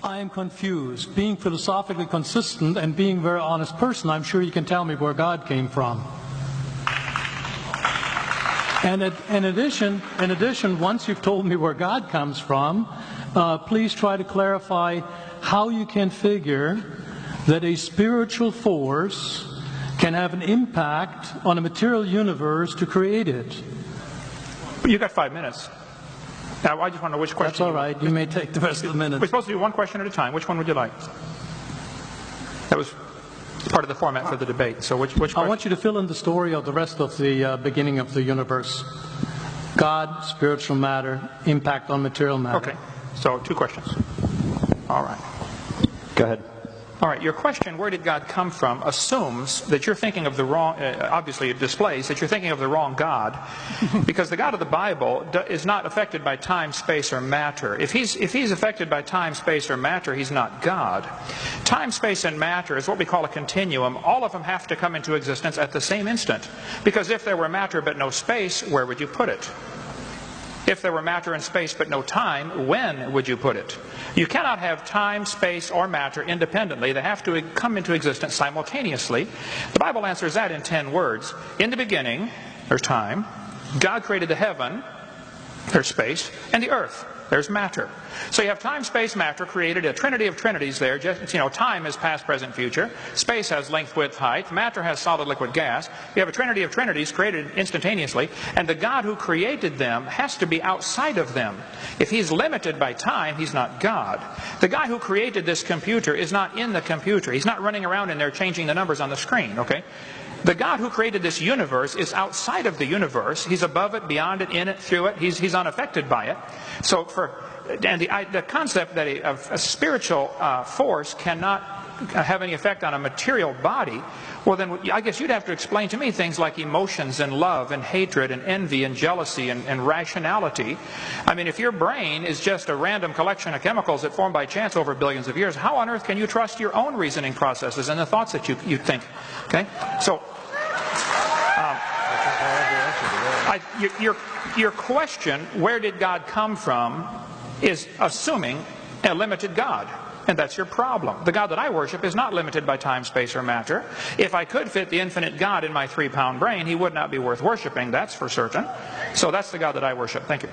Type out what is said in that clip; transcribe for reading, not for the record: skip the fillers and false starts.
I am confused. Being philosophically consistent and being a very honest person, I'm sure you can tell me where God came from. And in addition, once you've told me where God comes from, please try to clarify how you can figure that a spiritual force can have an impact on a material universe to create it. You got 5 minutes. Now, I just want to know which question. That's all right. You may take the rest of the minute. We're supposed to do one question at a time. Which one would you like? That was part of the format for the debate. So which question? I want you to fill in the story of the rest of the beginning of the universe. God, spiritual matter, impact on material matter. Okay. So 2 questions. All right. Go ahead. All right, your question, where did God come from, assumes that you're thinking of the wrong, obviously it displays that you're thinking of the wrong God, because the God of the Bible is not affected by time, space, or matter. If he's affected by time, space, or matter, he's not God. Time, space, and matter is what we call a continuum. All of them have to come into existence at the same instant, because if there were matter but no space, where would you put it? If there were matter and space but no time, when would you put it? You cannot have time, space, or matter independently. They have to come into existence simultaneously. The Bible answers that in 10 words. In the beginning, there's time. God created the heaven, there's space, and the earth, there's matter. So you have time, space, matter, created a trinity of trinities there. Just, time is past, present, future. Space has length, width, height. Matter has solid, liquid, gas. You have a trinity of trinities created instantaneously. And the God who created them has to be outside of them. If he's limited by time, he's not God. The guy who created this computer is not in the computer. He's not running around in there changing the numbers on the screen, okay? The God who created this universe is outside of the universe. He's above it, beyond it, in it, through it. He's unaffected by it. So the concept that a spiritual force cannot have any effect on a material body, well then I guess you'd have to explain to me things like emotions and love and hatred and envy and jealousy and rationality. I mean, if your brain is just a random collection of chemicals that formed by chance over billions of years, how on earth can you trust your own reasoning processes and the thoughts that you think? Okay, so your question, where did God come from, is assuming a limited God. And that's your problem. The God that I worship is not limited by time, space, or matter. If I could fit the infinite God in my 3-pound brain, he would not be worth worshiping, that's for certain. So that's the God that I worship. Thank you.